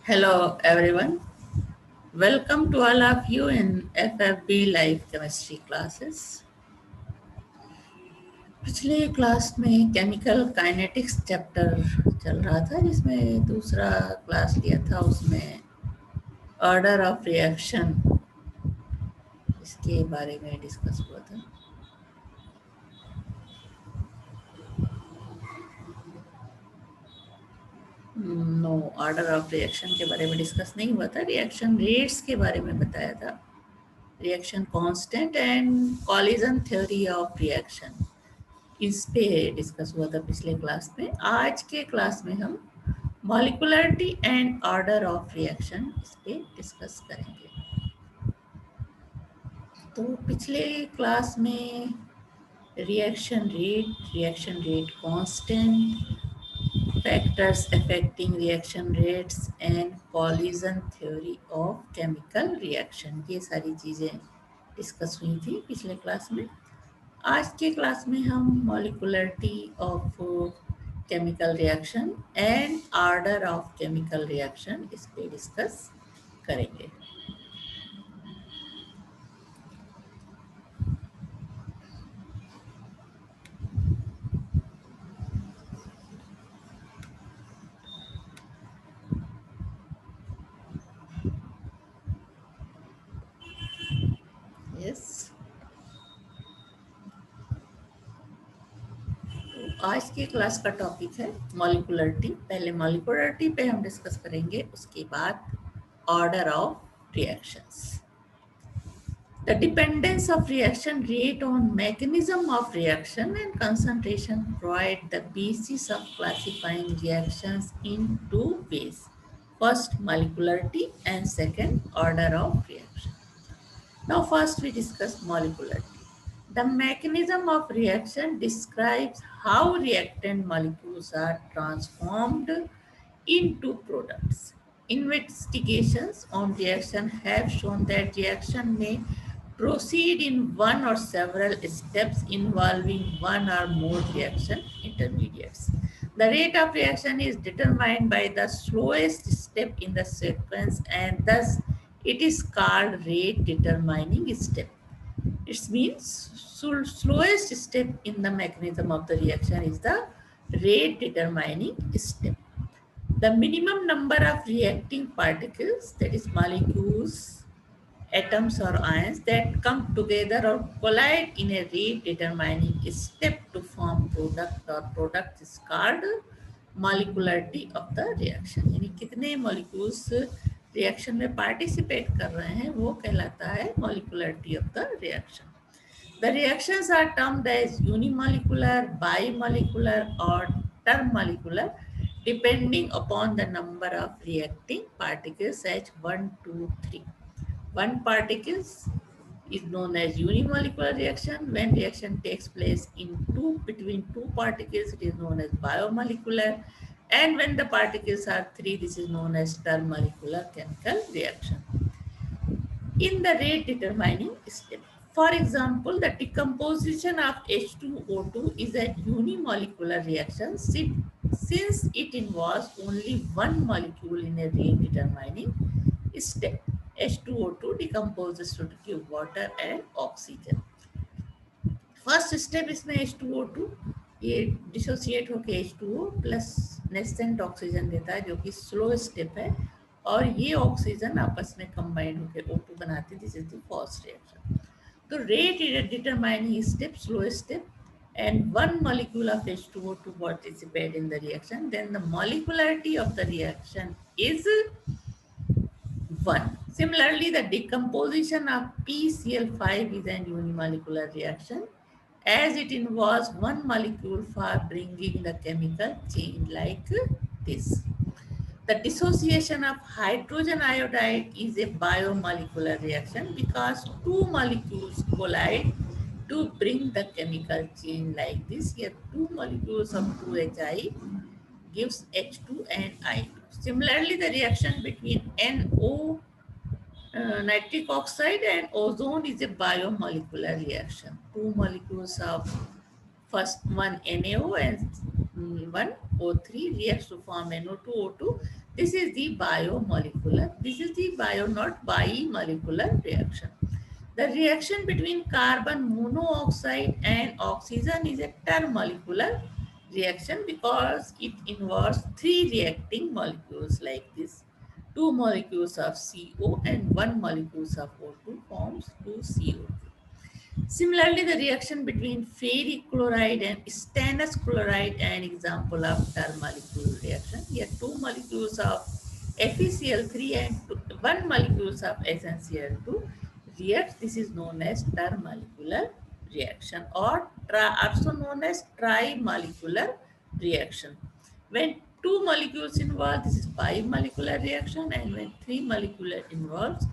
Hello everyone. Welcome to all of you in FFB Live Chemistry classes. पिछले class में chemical kinetics chapter चल रहा था जिसमें दूसरा क्लास लिया था उसमें ऑर्डर ऑफ रिएक्शन इसके बारे में डिस्कस हुआ था। नो, ऑर्डर ऑफ रिएक्शन के बारे में डिस्कस नहीं हुआ था, रिएक्शन रेट्स के बारे में बताया था। Reaction constant and collision theory of reaction इस पे डिस्कस हुआ था पिछले क्लास में। आज के क्लास में हम molecularity and order of reaction इस पे डिस्कस करेंगे। तो पिछले क्लास में reaction rate constant, factors affecting reaction rates and collision theory of chemical reaction, ये सारी चीज़ें डिस्कस हुई थी पिछले क्लास में। आज के क्लास में हम molecularity of chemical reaction and order of chemical reaction इस पे डिस्कस करेंगे। यस, तो आज के क्लास का टॉपिक है मॉलिकुलरिटी। पहले मॉलिकुलरिटी पे हम डिस्कस करेंगे, उसके बाद order of reactions. The dependence of reaction rate on mechanism of reaction and concentration provide the basis of classifying reactions in two ways. First, molecularity and second, order of reaction. Now first we discuss molecularity. The mechanism of reaction describes how reactant molecules are transformed into products. Investigations on reaction have shown that reaction may proceed in one or several steps involving one or more reaction intermediates. The rate of reaction is determined by the slowest step in the sequence and thus it is called rate determining step. It means slowest step in the mechanism of the reaction is the rate determining step. The minimum number of reacting particles, that is molecules, atoms or ions that come together or collide in a rate determining step to form product or product is called molecularity of the reaction. यानी कितने molecules reaction में participate कर रहे हैं वो कहलाता है molecularity of the reaction. The reactions are termed as unimolecular, bimolecular or termolecular depending upon the number of reacting particles as 1, 2, 3. One particle is known as unimolecular reaction. When reaction takes place between two particles, it is known as biomolecular. And when the particles are three, this is known as termolecular chemical reaction. In the rate determining step, for example, the decomposition of H2O2 is a unimolecular reaction since it involves only one molecule in a rate determining step. H2O2 decomposes to give water and oxygen. First step इसमें H2O2 ये dissociate होकर H2O plus nascent oxygen देता है जो कि slow step है, और ये ऑक्सीजन आपस में कंबाइंड होकर O2 बनाते हैं। This is the first reaction. तो rate determining step, slow step, and one molecule of H2O2 participate in the reaction, then the molecularity of the reaction is 1. Similarly, the decomposition of PCl5 is an unimolecular reaction as it involves one molecule for bringing the chemical chain like this. The dissociation of hydrogen iodide is a biomolecular reaction because two molecules collide to bring the chemical chain like this. Here, two molecules of 2HI gives H2 and I2. Similarly, the reaction between NO, nitric oxide, and ozone is a biomolecular reaction. Two molecules of first one NaO and one O3 reacts to form NO2, O2. This is the biomolecular. This is the not bimolecular reaction. The reaction between carbon monoxide and oxygen is a termolecular reaction because it involves three reacting molecules like this. Two molecules of CO and one molecules of O2 forms 2CO. Similarly, the reaction between ferric chloride and stannous chloride, an example of termolecular reaction. Here, two molecules of FeCl3 and one molecules of SnCl2 react. This is known as termolecular reaction, or also known as trimolecular reaction. When two molecules involved, this is bimolecular reaction, and when three molecular involves,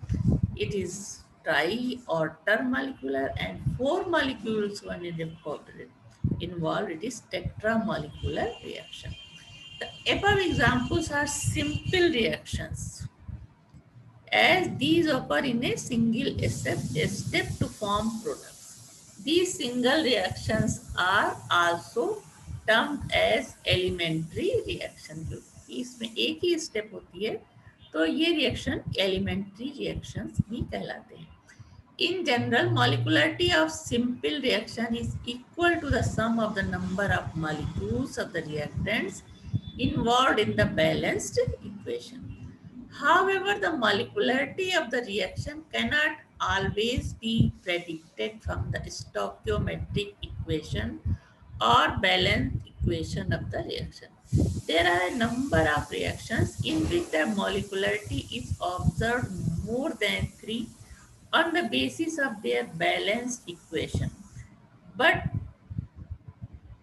it is tri or termolecular, and four molecules when it involved, it is tetramolecular reaction. The above examples are simple reactions as these occur in a single step to form products. These single reactions are also termed as elementary reaction. क्योंकि इसमें एक ही step होती है तो ये reaction elementary reactions भी कहलाते हैं. In general, molecularity of simple reaction is equal to the sum of the number of molecules of the reactants involved in the balanced equation. However, the molecularity of the reaction cannot always be predicted from the stoichiometric equation or balance equation of the reaction. There are a number of reactions in which the molecularity is observed more than 3 on the basis of their balanced equation. But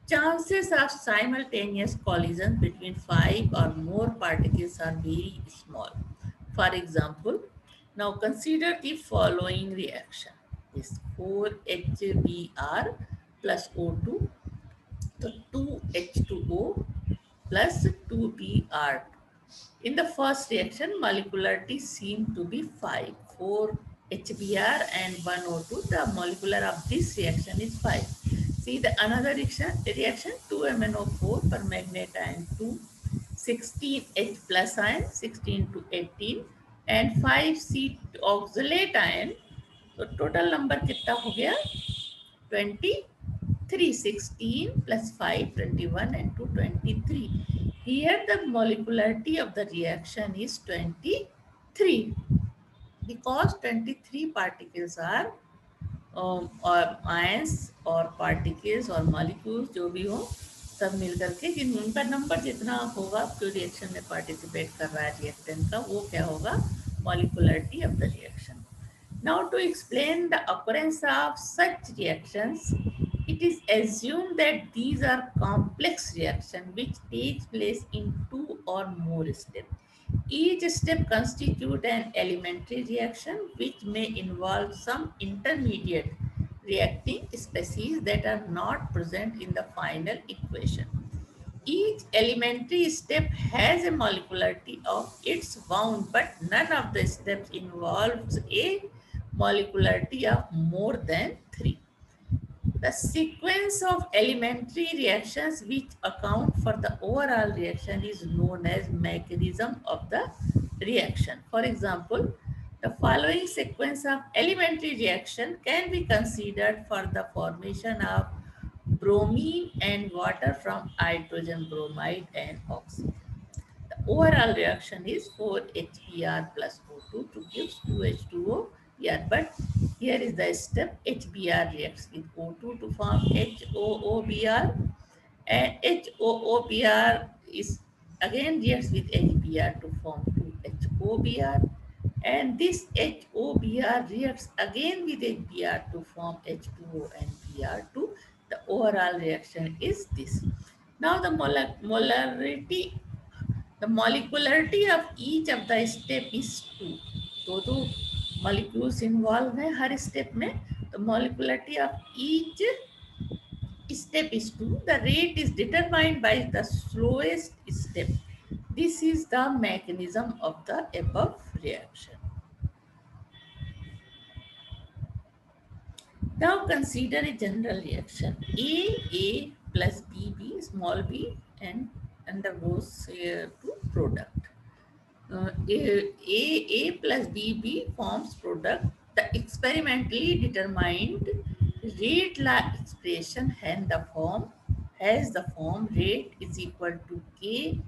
chances of simultaneous collision between 5 or more particles are very small. For example, now consider the following reaction. This 4HBr plus O2, so 2H2O plus 2Br. In the first reaction, molecularity seemed to be 5. 4 HBr and 1 O2, the molecular of this reaction is 5. See the another reaction 2MnO4 permanganate ion 2, 16H plus ion 16 to 18 and 5C oxalate ion. तो total number कितना हो गया 23. 16 plus 5 21 and 2 23. Here the molecularity of the reaction is 23 because 23 particles are और ions और particles और molecules जो भी हो सब मिल करके जिन उनका नंबर जितना होगा जो रिएक्शन में पार्टिसिपेट कर रहा है रिएक्टेंट का वो क्या होगा molecularity of the reaction. Now to explain the occurrence of such reactions, it is assumed that these are complex reactions which takes place in 2 or more steps. Each step constitutes an elementary reaction which may involve some intermediate reacting species that are not present in the final equation. Each elementary step has a molecularity of its own, but none of the steps involves a molecularity of more than 3. The sequence of elementary reactions which account for the overall reaction is known as mechanism of the reaction. For example, the following sequence of elementary reaction can be considered for the formation of bromine and water from hydrogen bromide and oxygen. The overall reaction is 4HBr plus O2 to give 2H2O here. But here is the step HBr reacts with O2 to form HOOBr, and HOOBr is again reacts with HBr to form 2HOBr, and this HOBr reacts again with HBr to form H2O and Br2. The overall reaction is this. Now the molecularity of each of the step is 2. दो molecules involved हैं हर step में. The molecularity of each step is 2. The rate is determined by the slowest step. This is the mechanism of the above reaction. Now consider a general reaction. A plus B, B, small b, and undergoes to product. A plus B forms product. The experimentally determined rate law expression has the form rate is equal to K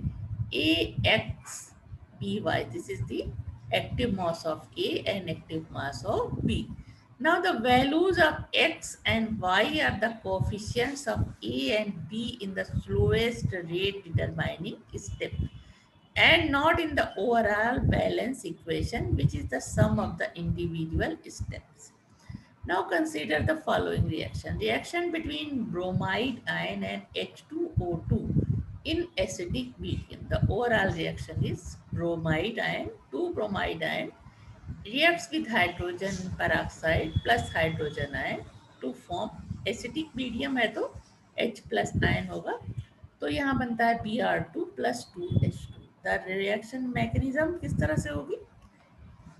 AX BY. This is the active mass of A and active mass of B. Now the values of X and Y are the coefficients of A and B in the slowest rate determining step, and not in the overall balance equation, which is the sum of the individual steps. Now consider the following reaction. Reaction between bromide ion and H2O2 in acidic medium. The overall reaction is bromide ion, 2 bromide ion reacts with hydrogen peroxide plus hydrogen ion to form acidic medium है तो H plus ion होगा, तो यहाँ बनता है Br2 plus 2H2. The reaction mechanism किस तरह से होगी?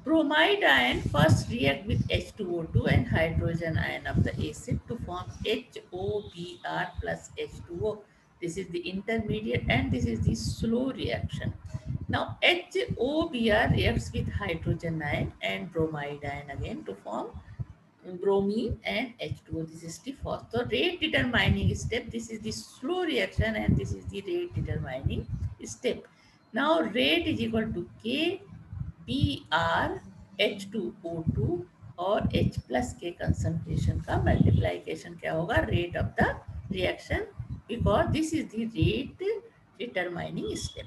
Bromide ion first react with H2O2 and hydrogen ion of the acid to form HOBr plus H2O. This is the intermediate and this is the slow reaction. Now HOBr reacts with hydrogen ion and bromide ion again to form bromine and H2O. This is the first. So rate determining step. This is the slow reaction and this is the rate determining step. Now rate is equal to K Br H2O2 और H plus के concentration का multiplication क्या होगा? Rate of the reaction, because this is the rate determining step.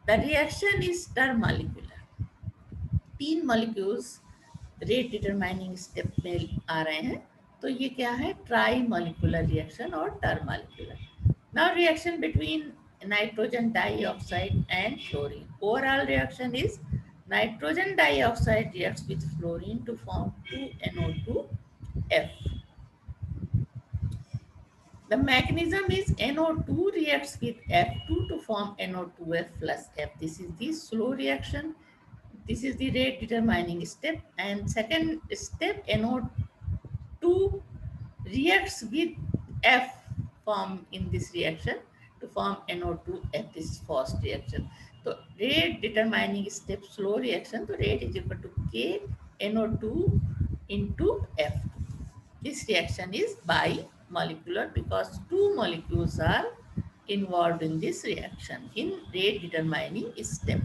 The reaction is termolecular. 3 molecules rate determining step में आ रहे हैं, तो ये क्या है? ट्राई मॉलिक्यूलर रिएक्शन और termolecular. Now reaction between nitrogen dioxide and fluorine. Overall reaction is nitrogen dioxide reacts with fluorine to form 2NO2F. The mechanism is NO2 reacts with F2 to form NO2F plus F. This is the slow reaction. This is the rate determining step. And second step, NO2 reacts with F form in this reaction to form NO2F. This is first reaction. So rate determining step, slow reaction. So rate is equal to K NO2 into F2. This reaction is bimolecular because 2 molecules are involved in this reaction in rate determining step.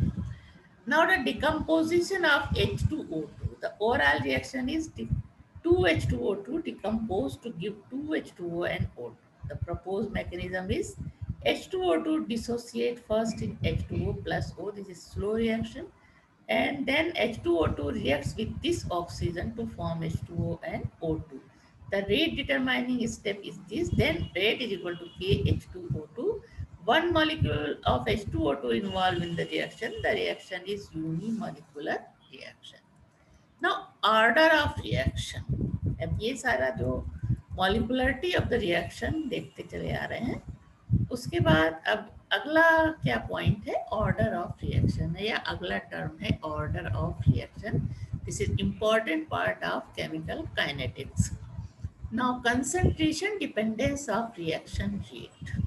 Now the decomposition of H2O2. The overall reaction is 2H2O2 decomposed to give 2H2O and O2. The proposed mechanism is H2O2 dissociate first in H2O plus O. This is slow reaction. And then H2O2 reacts with this oxygen to form H2O and O2. The rate determining step is this. Then rate is equal to KH2O2. One molecule of H2O2 involved in the reaction. The reaction is unimolecular reaction. Now order of reaction. अब ये सारा जो molecularity of the reaction देखते चले आ रहे हैं, उसके बाद अब अगला क्या पॉइंट है? ऑर्डर ऑफ रिएक्शन है, या अगला टर्म है order of reaction. This is important part of chemical kinetics. Now concentration dependence of reaction rate.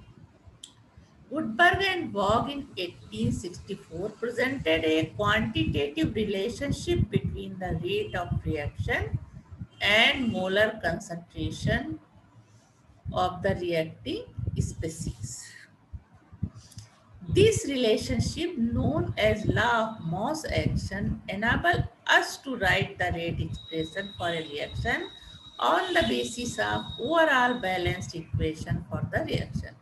Woodberg and Waugh in 1864 presented a quantitative relationship between the rate of reaction and molar concentration of the reacting species. This relationship, known as law of mass action, enables us to write the rate expression for a reaction on the basis of overall balanced equation for the reaction.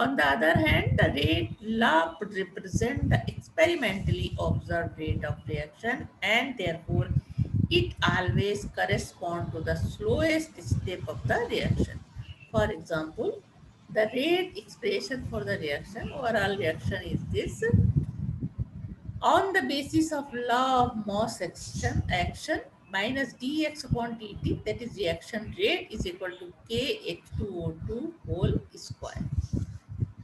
On the other hand, the rate law represents the experimentally observed rate of reaction, and therefore it always corresponds to the slowest step of the reaction. For example, the rate expression for the reaction, overall reaction is this. On the basis of law of mass action minus dx upon dt, that is reaction rate, is equal to kH2O2 whole square.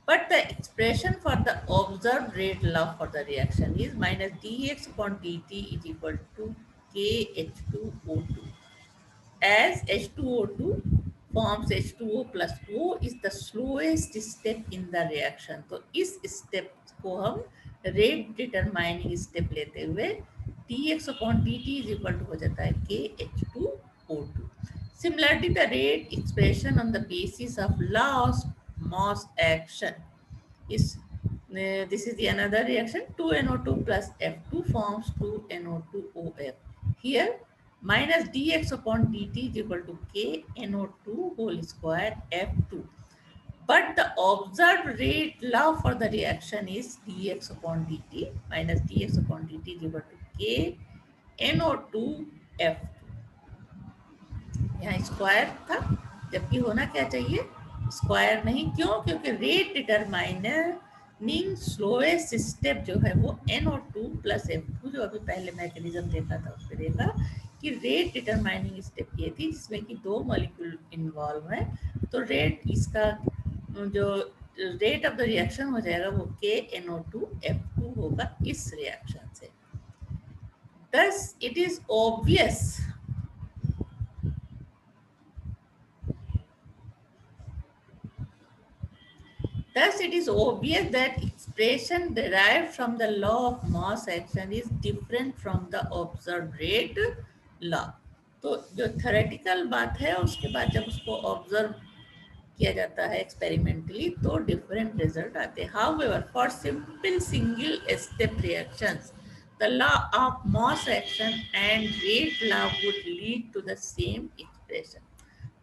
But the expression for the observed rate law for the reaction is minus dx upon dt is equal to kH2O2. As H2O2 forms H2O plus 2O is the slowest step in the reaction. तो इस step को हम rate determining step लेते हुए dx upon dt is equal to हो जाता है KH2O2. Similarly, the rate expression on the basis of law of mass action is this is the another reaction. 2NO2 plus F2 forms 2NO2OF. Here minus dx upon dt is equal to KNO2 whole square F2. But the observed rate law for the reaction is dx upon dt minus dx upon dt is equal to KNO2 F2. यहाँ square था, जबकि होना क्या चाहिए square नहीं. क्यों? क्योंकि rate determining slowest step जो है वो NO2 प्लस F2 जो अभी पहले मैकेनिज्म देखा था उसमें देखा कि रेट डिटरमाइनिंग स्टेप ये थी जिसमें कि दो मॉलिक्यूल इन्वॉल्व है. तो रेट इसका जो रेट ऑफ द रिएक्शन हो जाएगा वो KNO2 F2 होगा इस रिएक्शन से. Thus it is obvious Thus, it is obvious that expression derived from the law of mass action is different from the observed rate law. तो जो theoretical बात है उसके बाद जब उसको ऑब्जर्व किया जाता है एक्सपेरिमेंटली तो डिफरेंट रिजल्ट आते हैं. However for simple single step reactions the law of mass action and rate law would lead to the same expression.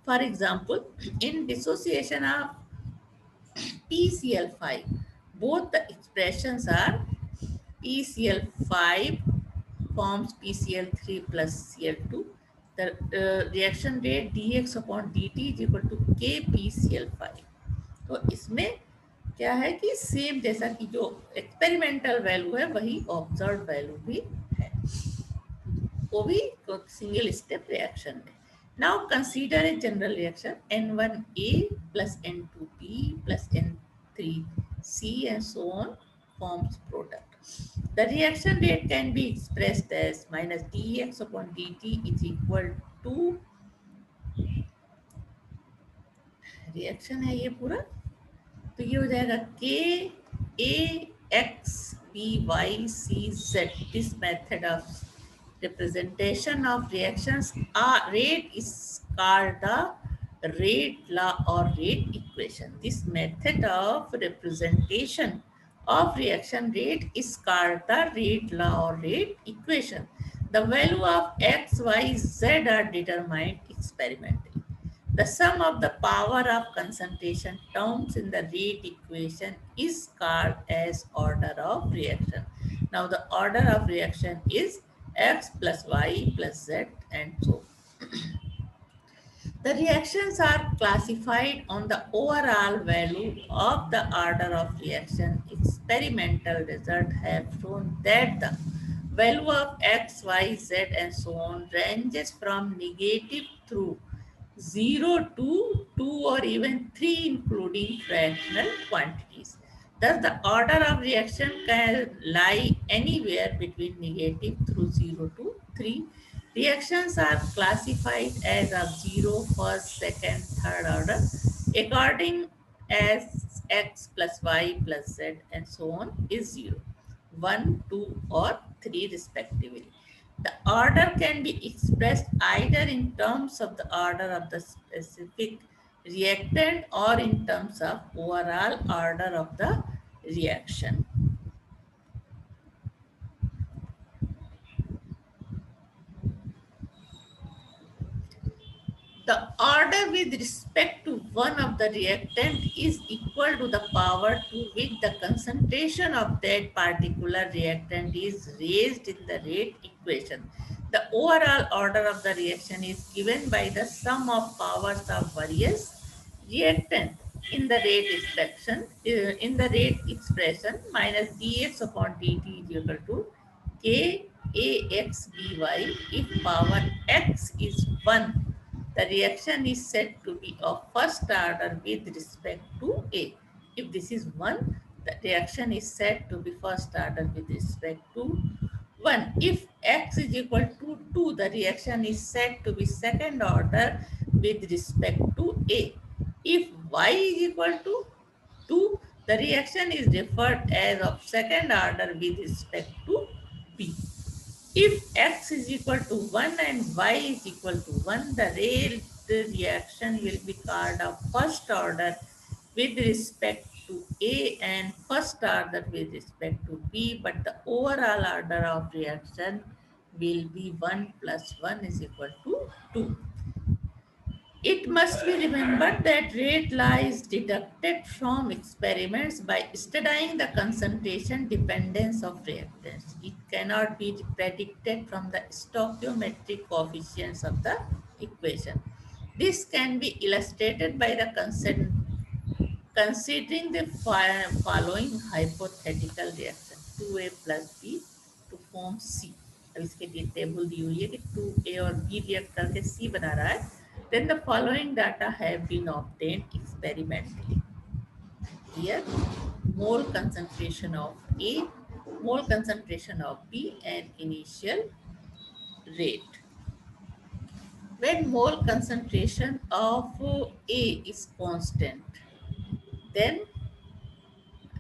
For example, in dissociation of PCl5. Both the expressions are PCl5 forms PCl3 plus Cl2. The reaction rate dx upon dt is equal to KPCl5. तो इसमें क्या है कि same जैसा कि जो experimental value है वही ऑब्जर्व वैल्यू भी है, वो भी सिंगल स्टेप रिएक्शन में. Now consider a general reaction N1A plus N2B plus N3C and so on forms product. The reaction rate can be expressed as minus dx upon dt is equal to reaction है ये पूरा, तो ये हो जाएगा KAXBYCZ. This method of representation of reactions rate is called the rate law or rate equation. This method of representation of reaction rate is called the rate law or rate equation. The value of x, y, z are determined experimentally. The sum of the power of concentration terms in the rate equation is called as order of reaction. Now the order of reaction is x plus y plus z and so. The reactions are classified on the overall value of the order of reaction. Experimental results have shown that the value of x, y, z and so on ranges from negative through 0 to 2 or even 3 including fractional quantities. Thus, the order of reaction can lie anywhere between negative through 0 to 3. Reactions are classified as of 0, first, second, third order according as x plus y plus z and so on is 0, 1, 2 or 3 respectively. The order can be expressed either in terms of the order of the specific reactant or in terms of overall order of the reaction. The order with respect to one of the reactant is equal to the power to which the concentration of that particular reactant is raised in the rate equation. The overall order of the reaction is given by the sum of powers of various reactant in the rate expression minus dx upon dt is equal to k ax by. If power x is 1, the reaction is said to be of first order with respect to A. If this is 1, the reaction is said to be first order with respect to 1. If x is equal to 2, the reaction is said to be second order with respect to A. If y is equal to 2, the reaction is referred as of second order with respect to B. If x is equal to 1 and y is equal to 1, the reaction will be called a first order with respect to A and first order with respect to B, but the overall order of reaction will be 1 plus 1 is equal to 2. It must be remembered that rate law is deducted from experiments by studying the concentration dependence of reactants. It cannot be predicted from the stoichiometric coefficients of the equation. This can be illustrated by the considering the following hypothetical reaction 2A plus B to form C. अब इसके लिए table दी हुई है कि 2A और B react करके C बना रहा है. Then the following data have been obtained experimentally. Here, mole concentration of A, mole concentration of B, and initial rate. When mole concentration of A is constant, then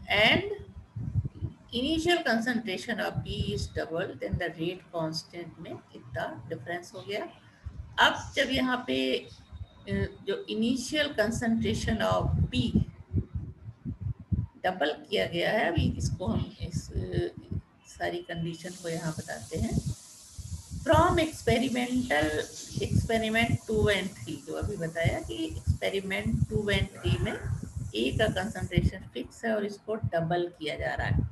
and initial concentration of B is double then the rate constant में कितना difference हो गया. अब जब यहाँ पे जो initial concentration of B double किया गया है, अभी इसको हम इस सारी कंडीशन को यहाँ बताते हैं. फ्रॉम एक्सपेरिमेंट 2 एंड 3, जो अभी बताया कि एक्सपेरिमेंट 2 एंड 3 में ए का कंसंट्रेशन फिक्स है और इसको डबल किया जा रहा है.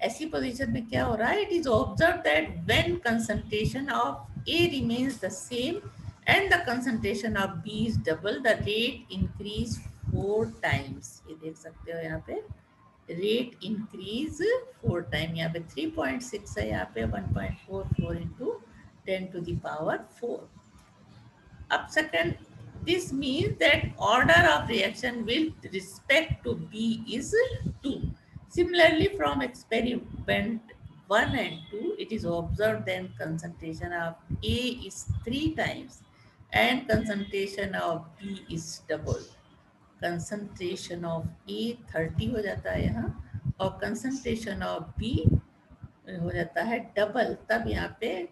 ऐसी पोजीशन में क्या हो रहा है? It is observe that when concentration of A remains the same and the concentration of B is double, the rate increase 4 times. ये देख सकते हो यहाँ पे रेट इंक्रीज 4 टाइम. यहाँ पे 3.6 है, यहाँ पे 1.44 into 10 to the power 4. Up second, this means that order of reaction with respect to B is 2. Similarly, from experiment 1 and 2, it is observed then concentration of A is 3 times and concentration of B is double. Concentration of A 30 हो जाता है यहाँ और concentration of B हो जाता है double. तब यहाँ पे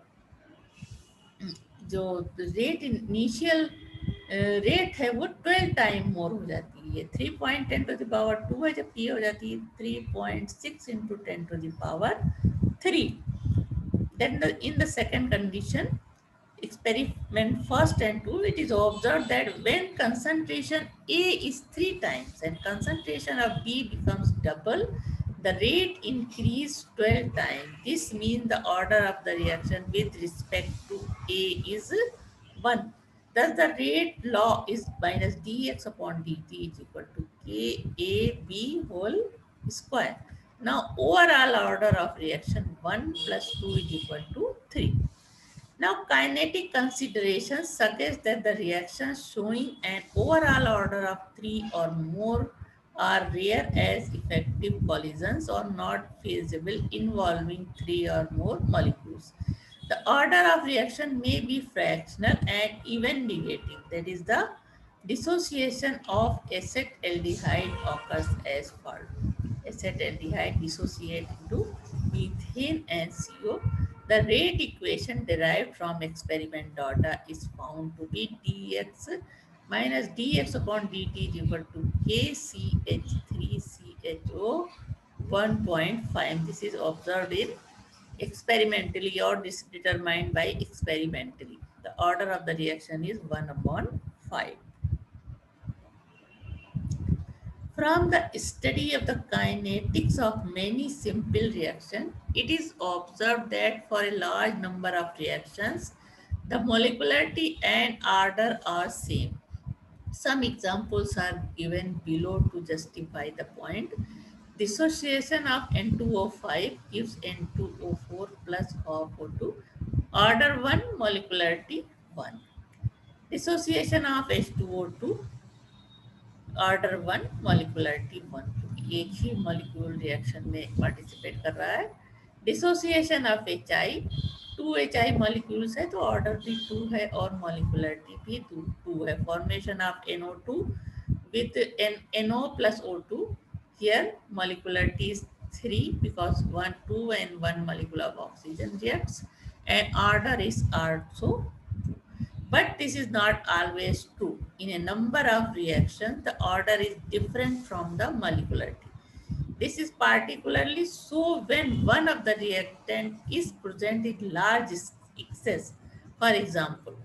जो रेट इनिशियल रेट है वो 12 टाइम मोर हो जाती है. 3.10 to the power 2 है, जब ये हो जाती है 3.6 into 10 to the power 3. Then in the second condition, experiment first and 2, it is observed that when concentration A is 3 times and concentration of B becomes double, the rate increased 12 times. This means the order of the reaction with respect to A is 1. Thus, the rate law is minus dx upon dt is equal to KAB whole square. Now, overall order of reaction 1 plus 2 is equal to 3. Now, kinetic considerations suggest that the reactions showing an overall order of 3 or more are rare, as effective collisions are not feasible involving 3 or more molecules. The order of reaction may be fractional and even negative. That is, the dissociation of acetaldehyde occurs as follows. Acetaldehyde dissociate into methane and CO. The rate equation derived from experiment data is found to be dx minus dx upon dt is equal to KCH3CHO 1.5. This is observed in experimentally or determined by experimentally. The order of the reaction is 1 upon 5. From the study of the kinetics of many simple reactions, it is observed that for a large number of reactions, the molecularity and order are same. Some examples are given below to justify the point. Dissociation of N2O5 gives N2O4 plus half O2. Order 1, molecularity 1. Dissociation of H2O2, order 1, मॉलिक्युलरिटी 1, क्योंकि एक ही molecule reaction में participate कर रहा है. Dissociation of HI, 2 HI molecules है तो order भी 2 है और मॉलिकुलरिटी भी 2 है. Formation of NO2 with NO plus O2. Here molecularity is 3 because 1, 2 and 1 molecule of oxygen reacts, and order is also. But this is not always true. In a number of reactions, the order is different from the molecularity. This is particularly so when one of the reactant is present in large excess. For example,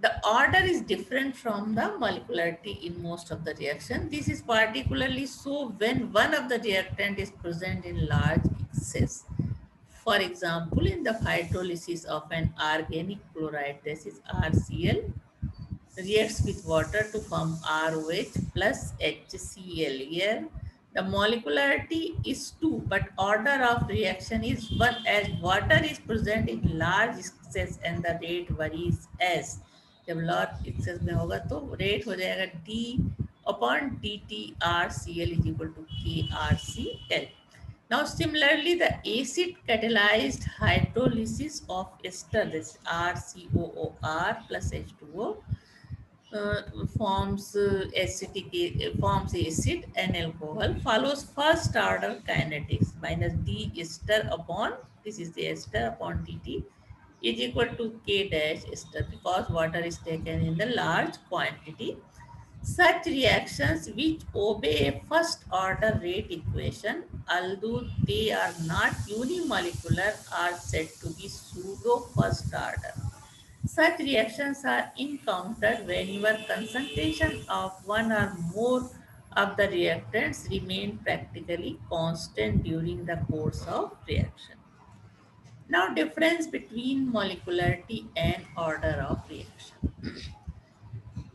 the order is different from the molecularity in most of the reaction. This is particularly so when one of the reactant is present in large excess. For example, in the hydrolysis of an organic chloride, this is RCl, reacts with water to form ROH plus HCl. Here, the molecularity is 2, but order of reaction is 1 as water is present in large excess and the rate varies as. जब large excess में होगा तो rate हो जाएगा D upon dt RCl is equal to KRCl. Now, similarly, the acid catalyzed hydrolysis of ester, this RCOOR plus H2O, forms acid and alcohol, follows first order kinetics minus d ester upon, this is the ester upon dt, is equal to k dash ester because water is taken in the large quantity. Such reactions which obey a first order rate equation, although they are not unimolecular, are said to be pseudo first order. Such reactions are encountered whenever concentration of one or more of the reactants remain practically constant during the course of reaction. Now, difference between molecularity and order of reaction.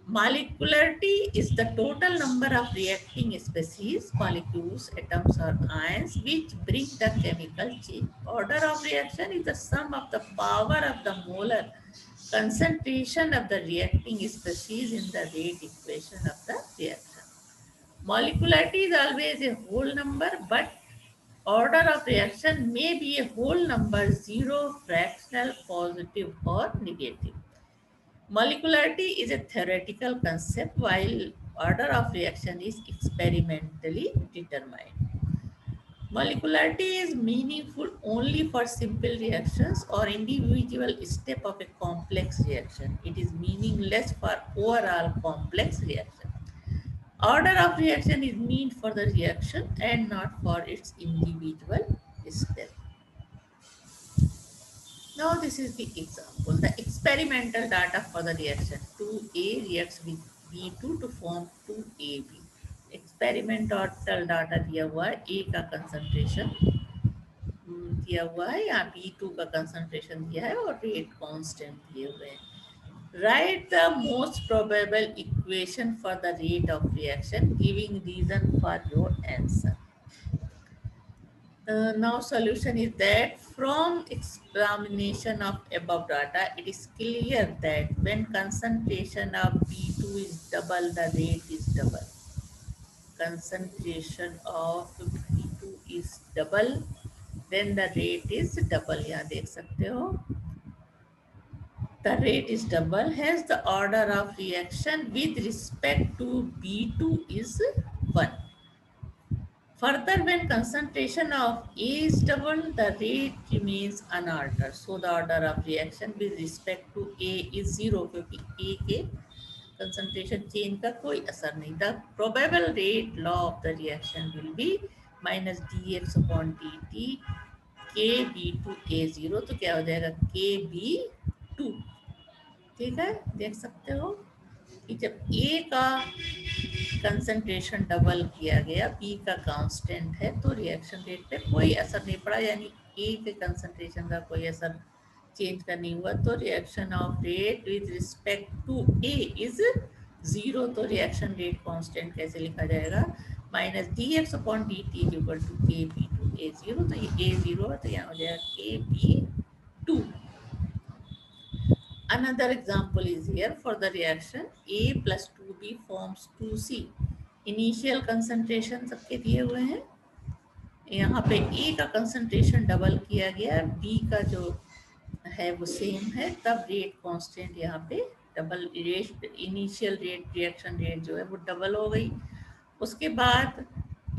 Molecularity is the total number of reacting species, molecules, atoms, or ions which bring the chemical change. Order of reaction is the sum of the power of the molar concentration of the reacting species in the rate equation of the reaction. Molecularity is always a whole number, but order of reaction may be a whole number, zero, fractional, positive, or negative. Molecularity is a theoretical concept while order of reaction is experimentally determined. Molecularity is meaningful only for simple reactions or individual step of a complex reaction. It is meaningless for overall complex reaction. Order of reaction is meant for the reaction and not for its individual step. Now this is the example. The experimental data for the reaction 2A reacts with B2 to form 2AB. Experimental data दिया हुआ है A का concentration दिया हुआ है, यहाँ B2 का concentration दिया है और rate constant दिए हुए हैं. Write the most probable equation for the rate of reaction, giving reason for your answer. Now solution is that from examination of above data, it is clear that when concentration of B2 is double, the rate is double. Concentration of B2 is double, then the rate is double. यहाँ देख सकते हो. The rate is double, hence the order of reaction with respect to B2 is 1. Further, when concentration of A is double, the rate remains unaltered. So the order of reaction with respect to A is 0 क्योंकि A के concentration change का कोई असर नहीं. The probable rate law of the reaction will be minus dx upon dt KB to A0. तो क्या हो जाएगा KB2. ठीक है, देख सकते हो कि जब A का कंसंट्रेशन डबल किया गया, बी का कांस्टेंट है, तो रिएक्शन रेट पे कोई असर नहीं पड़ा, यानी ए के कंसंट्रेशन का कोई असर चेंज का नहीं हुआ. तो reaction of rate with respect to A is 0. तो रिएक्शन रेट कांस्टेंट कैसे लिखा जाएगा? Minus d x upon d t equal to k B to A 0. तो ये A0 है, तो यहाँ हो जाएगा के B 2. Another example is here for the reaction A plus 2B forms 2C. Initial concentration सबके दिए हुए हैं. यहाँ पे ए का कंसंट्रेशन डबल किया गया, बी का जो है वो सेम है, तब रेट कांस्टेंट यहाँ पे double, rate initial rate reaction rate जो है वो डबल हो गई। उसके बाद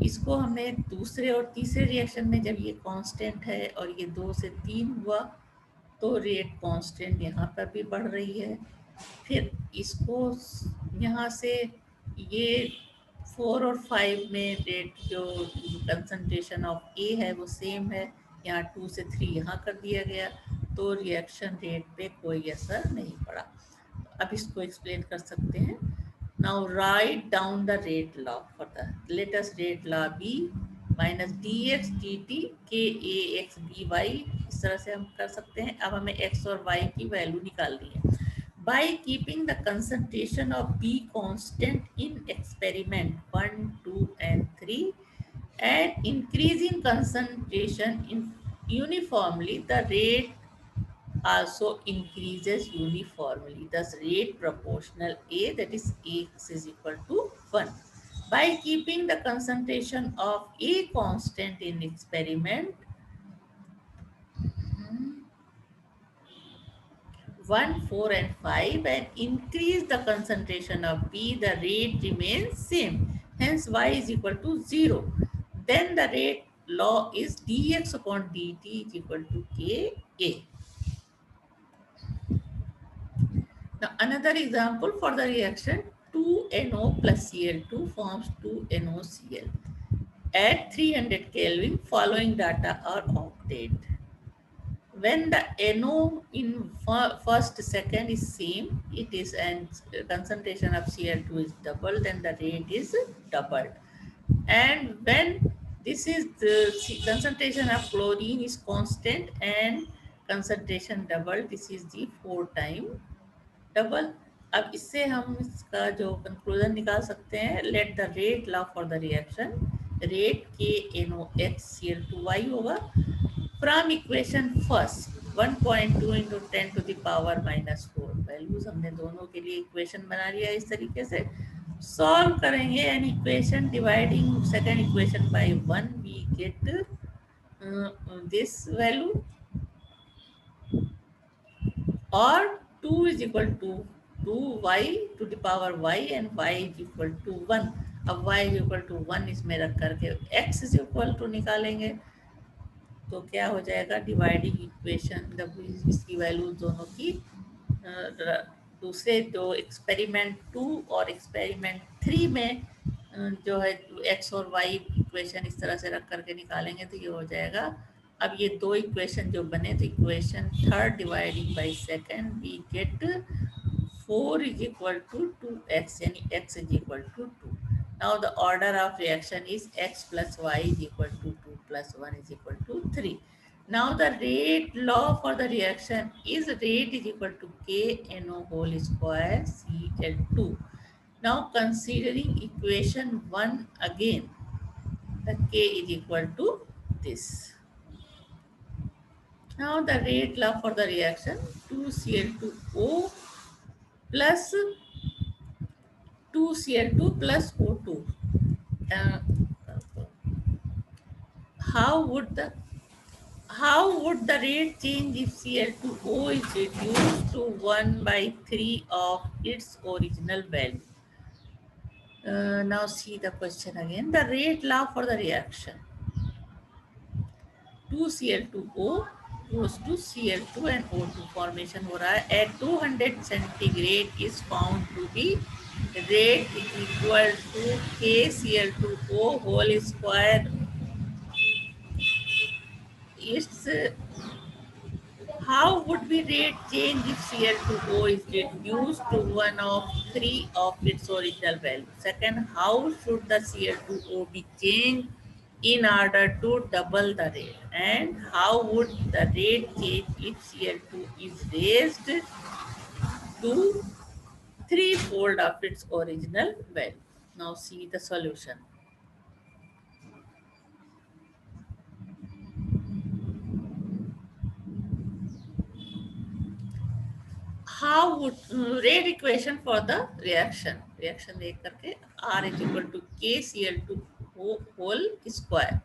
इसको हमने दूसरे और तीसरे रिएक्शन में जब ये कांस्टेंट है और ये 2 से 3 हुआ तो रेट कांस्टेंट यहाँ पर भी बढ़ रही है। फिर इसको यहाँ से ये 4 और 5 में रेट जो कंसंट्रेशन ऑफ ए है वो सेम है, यहाँ 2 से 3 यहाँ कर दिया गया, तो रिएक्शन रेट पे कोई असर नहीं पड़ा। अब इसको एक्सप्लेन कर सकते हैं। Now write down the rate law for the, let us rate law be minus d x d t k A x B Y, इस तरह से हम कर सकते हैं। अब हमें एक्स और वाई की वैल्यू निकालनी है। By keeping the concentration of B constant in experiment 1, 2 and 3 and increasing concentration in uniformly, the rate also increases uniformly. Thus rate proportional A, that is X is equal to 1. By keeping the concentration of A constant in experiment 1, 4 and 5 and increase the concentration of B, the rate remains same. Hence y is equal to 0. Then the rate law is dx upon dt is equal to Ka. Now another example for the reaction 2NO plus Cl2 forms 2NOCl. At 300 Kelvin, following data are obtained. When the NO in first second is same, it is, and concentration of Cl2 is doubled, then the rate is doubled. And when this is the concentration of chlorine is constant and concentration double, this is the 4 time double. अब इससे हम इसका जो conclusion निकाल सकते हैं, let the rate law for the reaction, rate के NOx Cl2y होगा from equation first 1.2 into 10 to the power minus 4। Values हमने दोनों के लिए इक्वेशन बना लिया इस तरीके से। सॉल्व करेंगे an equation dividing second equation by 1, we get this value, और 2 is equal to 2y to the power y and y is equal to 1। अब y is equal to 1 इसमें रख करके x is equal to निकालेंगे तो क्या हो जाएगा, डिवाइडिंग इक्वेशन इसकी वैल्यू दोनों की दूसरे जो एक्सपेरिमेंट 2 और एक्सपेरिमेंट 3 में जो है x और y इक्वेशन इस तरह से रख करके निकालेंगे तो ये हो जाएगा। अब ये दो इक्वेशन जो बने तो equation third dividing by second we get 4 is equal to 2x, यानी x is equal to 2। Now the order of reaction is x plus y is equal to 2 plus 1 is equal to 3। Now the rate law for the reaction is rate is equal to KNO whole square Cl2। Now considering equation 1 again, the K is equal to this। Now the rate law for the reaction 2Cl2O plus 2Cl2 plus O2। How would the rate change if Cl2O is reduced to 1 by 3 of its original value? Now see the question again. The rate law for the reaction 2Cl2O goes to Cl2 and O2 formation हो रहा है at 200 centigrade is found to be rate is equal to KCl2O whole square। It's how would be rate change if Cl2O is reduced to 1 of 3 of its original value? Second, how should the Cl2O be changed in order to double the rate? And how would the rate change if Cl2 is raised to 3-fold of its original value? Now see the solution. How would rate equation for the reaction देख करके R is equal to KCl2 whole square।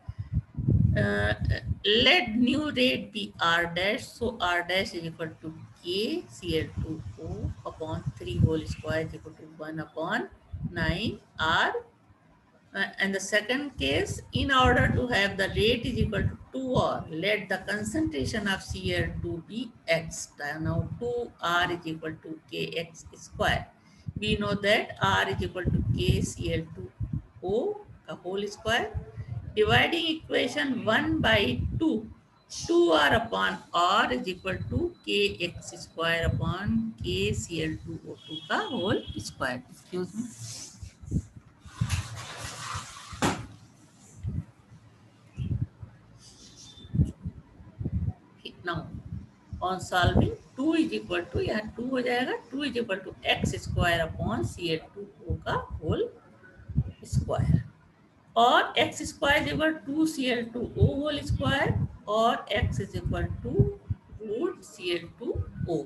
let new rate be r dash, so r dash is equal to k Cl2O upon 3 whole square is equal to 1 upon 9 r. And the second case, in order to have the rate is equal to 2r, let the concentration of Cl2 be x. Now 2r is equal to kx square. We know that r is equal to k Cl2O the whole square. Dividing equation 1 by 2, 2r upon r is equal to kx square upon k Cl2O2 का whole square. Excuse me. Now on solving 2 is equal to, यहाँ 2 हो जाएगा, 2 is equal to x square upon Cl2O का whole square, और x square is equal to Cl2O whole square, और x is equal to root Cl2O.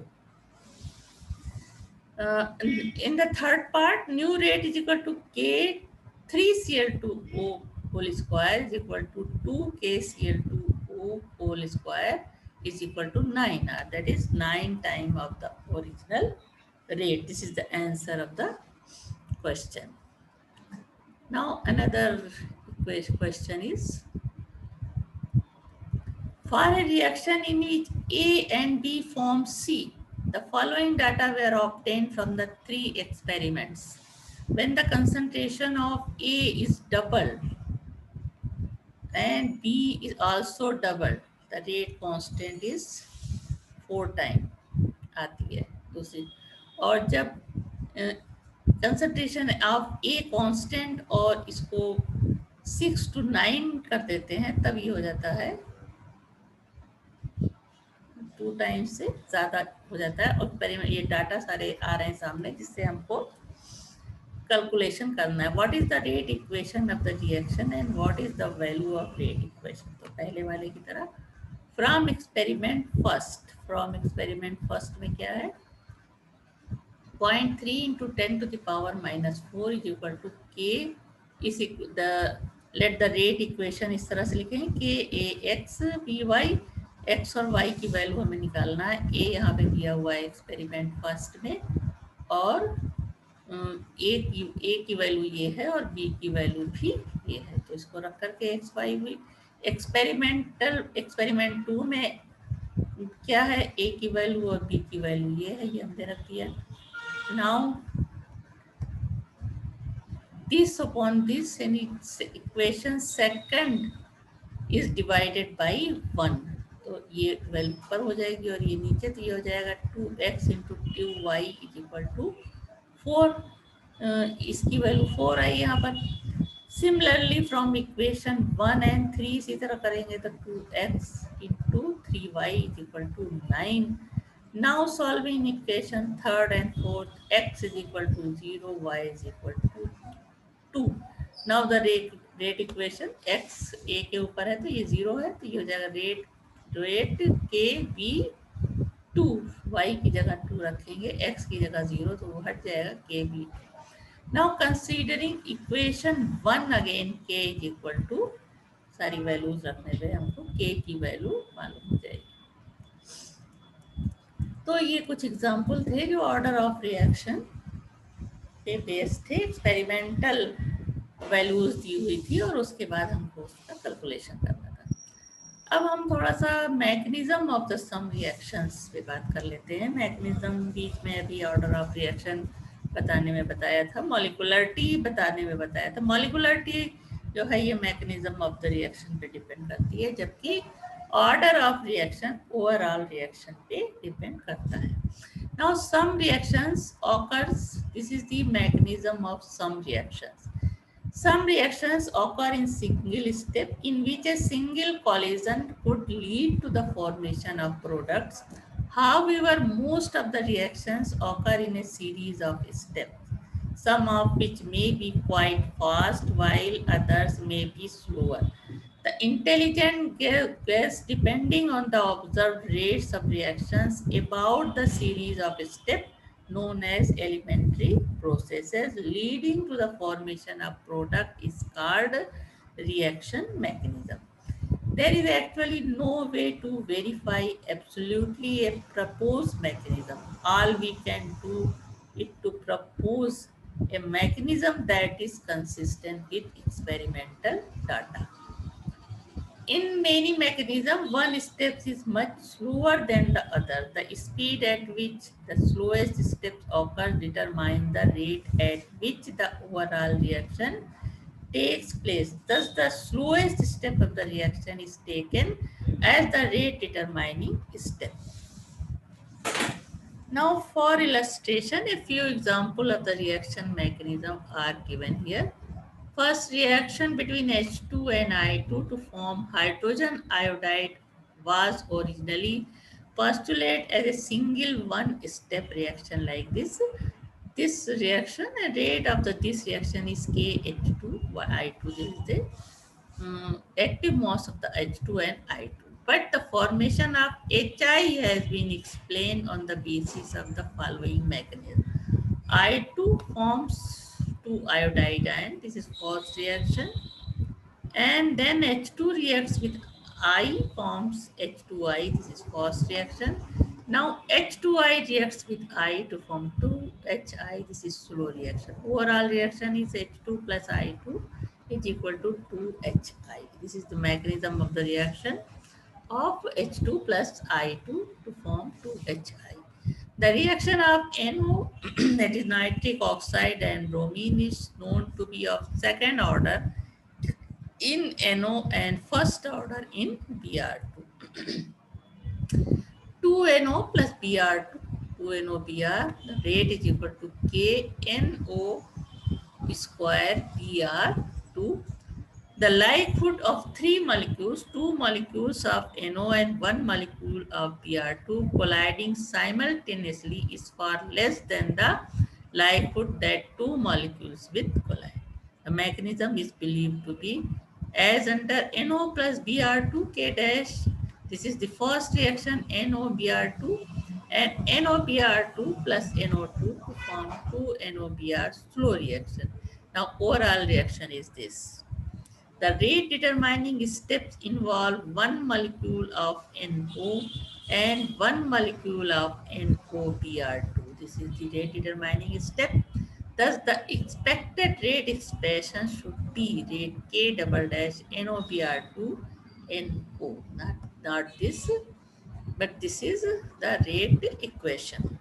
In the third part, new rate is equal to k 3 Cl2O whole square is equal to 2 k Cl2O whole square is equal to 9r. That is 9 times of the original rate. This is the answer of the question. Now another question is, for a reaction in which A and B form C, the following data were obtained from the 3 experiments. When the concentration of A is doubled and B is also doubled, the rate constant is 4 times आती है दूसरी, और जब concentration of a constant और इसको 6 to 9 कर देते हैं, तब ये हो जाता है 2 टाइम्स से ज़्यादा हो जाता है। और ये डाटा सारे आ रहे हैं सामने, जिससे हमको कैलकुलेशन करना है। What is the rate equation of the reaction and what is the value of rate equation. तो पहले वाले की तरह फ्रॉम एक्सपेरिमेंट फर्स्ट में क्या है, 0.3 into 10 to the power minus 4 is equal to k is the let the rate equation इस तरह से लिखेंगे, k a x b y, x और y की वैल्यू हमें निकालना है। a यहाँ पे दिया हुआ है एक्सपेरिमेंट फर्स्ट में, और a की वैल्यू ये है और b की वैल्यू भी ये है, तो इसको रख करके x y हुई। एक्सपेरिमेंट 2 में क्या है, a की वैल्यू और b की वैल्यू ये है, ये हमने रख दिया। Now this upon this, and its equation second is divided by 1, तो ये 12 पर हो जाएगी और ये नीचे, तो ये हो जाएगा 2x into 2y is equal to 4, इसकी वैल्यू 4 आई यहाँ पर। सिमिलरली फ्रॉम इक्वेशन 1 and 3 इसी तरह करेंगे, तो 2x into 3y is equal to 9। Now solving equation third and fourth, x is equal to 0, y is equal to 2। Now the rate equation, x a के ऊपर है तो ये 0 है, तो ये हो जाएगा rate k b 2, y की जगह 2 रखेंगे, x की जगह 0, तो वो हट जाएगा k b। Now considering equation 1 again, k is equal to, सारी वैल्यूज रखने पे हमको k की वैल्यू मालूम हो जाएगी। तो ये कुछ एग्जाम्पल थे जो ऑर्डर ऑफ रिएक्शन पे बेस्ड थे, एक्सपेरिमेंटल वैल्यूज दी हुई थी और उसके बाद हमको उसका कैलकुलेशन करना था। अब हम थोड़ा सा mechanism of the some reactions पे बात कर लेते हैं। मैकेनिज्म बीच में अभी ऑर्डर ऑफ रिएक्शन बताने में बताया था, मॉलिकुलरिटी बताने में बताया था। मॉलिकुलरिटी जो है ये मैकेनिज्म ऑफ द रिएक्शन पे डिपेंड करती है, जबकि order of reaction overall reaction पे डिपेंड करता है। Now some reactions occurs, this is the mechanism of some reactions. Some reactions occur in single step in which a single collision could lead to the formation of products. However, most of the reactions occur in a series of steps, some of which may be quite fast while others may be slower. The intelligent guess, depending on the observed rates of reactions about the series of steps known as elementary processes leading to the formation of product, is called reaction mechanism. there is actually no way to verify absolutely a proposed mechanism. All we can do is to propose a mechanism that is consistent with experimental data. In many mechanisms, one step is much slower than the other. The speed at which the slowest steps occur determines the rate at which the overall reaction takes place. Thus, the slowest step of the reaction is taken as the rate determining step. Now, for illustration, a few examples of the reaction mechanism are given here. First reaction between H2 and I2 to form hydrogen iodide was originally postulated as a single one-step reaction like this. This reaction, the rate of this reaction is KH2, I2 is the active mass of the H2 and I2. But the formation of HI has been explained on the basis of the following mechanism. I2 forms 2 iodide ion, this is first reaction, and then H2 reacts with I forms H2I, this is first reaction. Now H2I reacts with I to form 2HI, this is slow reaction. Overall reaction is H2 plus I2 is equal to 2HI. This is the mechanism of the reaction of H2 plus I2 to form 2HI. The reaction of NO, that is nitric oxide, and bromine is known to be of second order in NO and first order in Br2. 2NO plus Br2, 2NO Br, the rate is equal to KNO square Br2. The likelihood of three molecules, two molecules of NO and one molecule of Br2 colliding simultaneously is far less than the likelihood that two molecules will collide. The mechanism is believed to be as under NO plus Br2 K dash. This is the first reaction NOBr2 and NOBr2 plus NO2 to form 2NOBr slow reaction. Now overall reaction is this. The rate determining steps involve one molecule of NO and one molecule of NOBr2. This is the rate determining step. Thus, the expected rate expression should be rate K double dash NOBr2 NO. Not this, but this is the rate equation.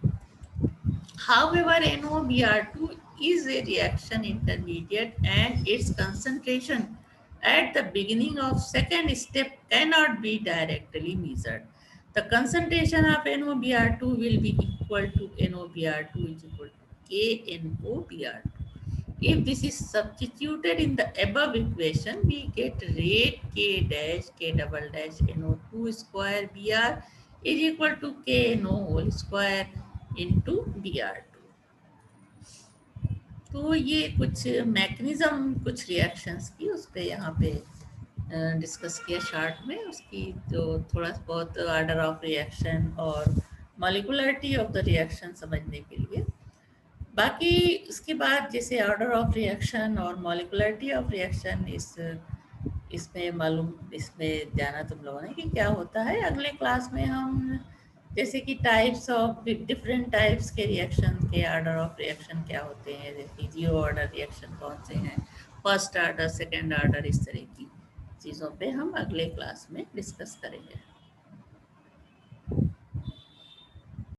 However, NOBr2 is a reaction intermediate and its concentration at the beginning of second step cannot be directly measured. The concentration of NOBr2 will be equal to NOBr2 is equal to KNOBr2. If this is substituted in the above equation, we get rate K dash K double dash NO2 square Br is equal to KNO whole square into Br2. तो ये कुछ mechanism कुछ reactions की उस पर यहाँ पे discuss किया शार्ट में, उसकी जो थोड़ा बहुत ऑर्डर ऑफ रिएक्शन और मॉलिकुलरिटी ऑफ द रिएक्शन समझने के लिए. बाकी उसके बाद जैसे ऑर्डर ऑफ रिएक्शन और मॉलिकुलरिटी ऑफ रिएक्शन इसमें मालूम, इसमें जाना तुम लोगों ने कि क्या होता है. अगले क्लास में हम जैसे कि टाइप्स ऑफ डिफरेंट टाइप्स के रिएक्शन के ऑर्डर ऑफ रिएक्शन क्या होते हैं, जैसे जीरो ऑर्डर रिएक्शन कौन से हैं, फर्स्ट ऑर्डर, सेकेंड ऑर्डर, इस तरह की चीज़ों पे हम अगले क्लास में डिस्कस करेंगे.